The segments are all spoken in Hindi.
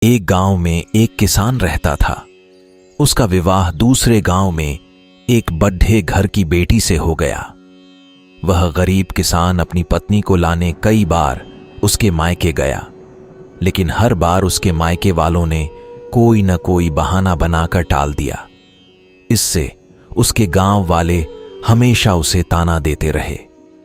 एक गांव में एक किसान रहता था। उसका विवाह दूसरे गांव में एक बड्ढे घर की बेटी से हो गया। वह गरीब किसान अपनी पत्नी को लाने कई बार उसके मायके गया, लेकिन हर बार उसके मायके वालों ने कोई न कोई बहाना बनाकर टाल दिया। इससे उसके गांव वाले हमेशा उसे ताना देते रहे।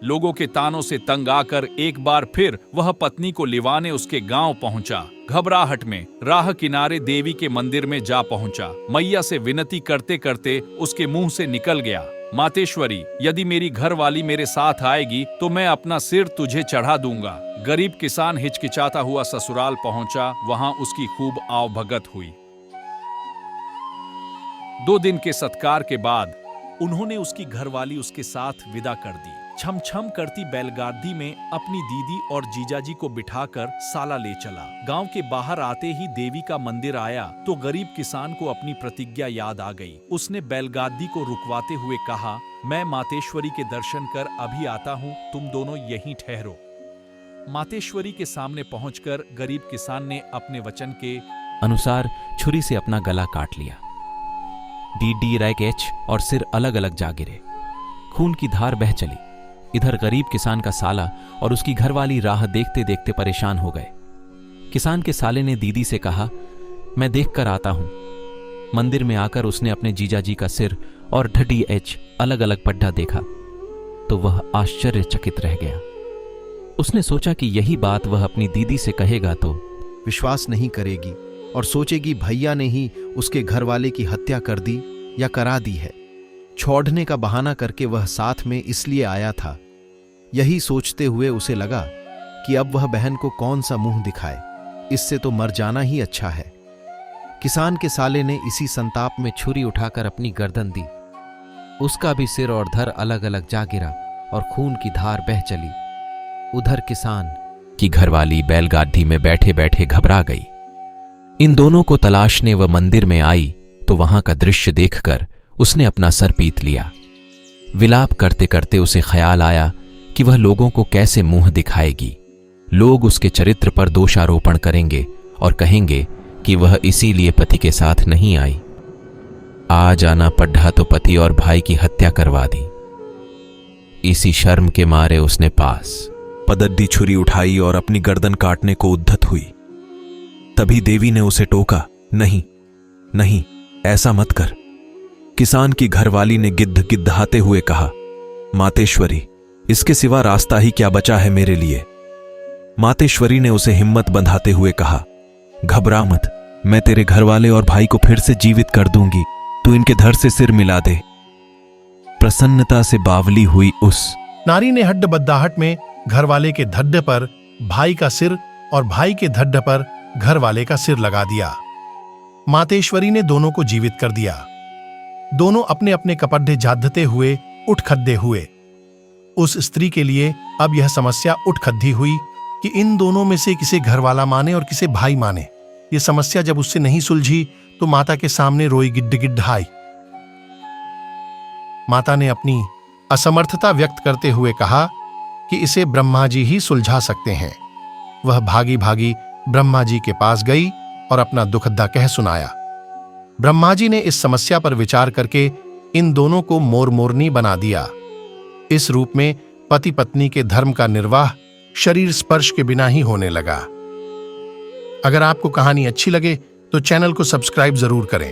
लोगों के तानों से तंग आकर एक बार फिर वह पत्नी को लिवाने उसके गांव पहुंचा। घबराहट में राह किनारे देवी के मंदिर में जा पहुंचा। मैया से विनती करते करते उसके मुंह से निकल गया, मातेश्वरी, यदि मेरी घरवाली मेरे साथ आएगी तो मैं अपना सिर तुझे चढ़ा दूंगा। गरीब किसान हिचकिचाता हुआ ससुराल पहुंचा। वहां उसकी खूब आवभगत हुई। 2 दिन के सत्कार के बाद उन्होंने उसकी घरवाली उसके साथ विदा कर दी। छम छम करती बैलगाड़ी में अपनी दीदी और जीजाजी को बिठाकर साला ले चला। गांव के बाहर आते ही देवी का मंदिर आया तो गरीब किसान को अपनी प्रतिज्ञा याद आ गई। उसने बैलगाड़ी को रुकवाते हुए कहा, मैं मातेश्वरी के दर्शन कर अभी आता हूँ, तुम दोनों यहीं ठहरो। मातेश्वरी के सामने पहुंचकर गरीब किसान ने अपने वचन के अनुसार छुरी से अपना गला काट लिया। डी रैक एच और सिर अलग अलग जा गिरे। खून की धार बह चली। इधर गरीब किसान का साला और उसकी घरवाली राह देखते देखते परेशान हो गए। किसान के साले ने दीदी से कहा, मैं देख कर आता हूं। मंदिर में आकर उसने अपने जीजाजी का सिर और ढडी एच अलग अलग पड्ढा देखा तो वह आश्चर्यचकित रह गया। उसने सोचा कि यही बात वह अपनी दीदी से कहेगा तो विश्वास नहीं करेगी और सोचेगी भैया ने ही उसके घरवाले की हत्या कर दी या करा दी है। छोड़ने का बहाना करके वह साथ में इसलिए आया था। यही सोचते हुए उसे लगा कि अब वह बहन को कौन सा मुंह दिखाए, इससे तो मर जाना ही अच्छा है। किसान के साले ने इसी संताप में छुरी उठाकर अपनी गर्दन दी। उसका भी सिर और धड़ अलग अलग जा गिरा और खून की धार बह चली। उधर किसान की घरवाली बैलगाड़ी में बैठे बैठे घबरा गई। इन दोनों को तलाशने वह मंदिर में आई तो वहां का दृश्य देखकर उसने अपना सर पीट लिया। विलाप करते करते उसे ख्याल आया कि वह लोगों को कैसे मुंह दिखाएगी। लोग उसके चरित्र पर दोषारोपण करेंगे और कहेंगे कि वह इसीलिए पति के साथ नहीं आई। आ जाना पड्ढा तो पति और भाई की हत्या करवा दी। इसी शर्म के मारे उसने पास पदड्डी छुरी उठाई और अपनी गर्दन काटने को उद्यत हुई। तभी देवी ने उसे टोका, नहीं नहीं, ऐसा मत कर। किसान की घरवाली ने गिद्धाते हुए कहा, मातेश्वरी, इसके सिवा रास्ता ही क्या बचा है मेरे लिए। मातेश्वरी ने उसे हिम्मत बंधाते हुए कहा, घबरा मत, मैं तेरे घरवाले और भाई को फिर से जीवित कर दूंगी, तू इनके धड़ से सिर मिला दे। प्रसन्नता से बावली हुई उस नारी ने हड्ड-बद्दाहट में घरवाले के धड्ड पर भाई का सिर और भाई के धड्ड पर घरवाले का सिर लगा दिया। मातेश्वरी ने दोनों को जीवित कर दिया। दोनों अपने अपने कपड्ढे जाधते हुए उठ खद्दे हुए। उस स्त्री के लिए अब यह समस्या उठ खद्दी हुई कि इन दोनों में से किसे घरवाला माने और किसे भाई माने। यह समस्या जब उससे नहीं सुलझी तो माता के सामने रोई गिड्ढाई। माता ने अपनी असमर्थता व्यक्त करते हुए कहा कि इसे ब्रह्मा जी ही सुलझा सकते हैं। वह भागी भागी ब्रह्मा जी के पास गई और अपना दुखद्दा कह सुनाया। ब्रह्मा जी ने इस समस्या पर विचार करके इन दोनों को मोरनी बना दिया। इस रूप में पति पत्नी के धर्म का निर्वाह शरीर स्पर्श के बिना ही होने लगा। अगर आपको कहानी अच्छी लगे तो चैनल को सब्सक्राइब जरूर करें।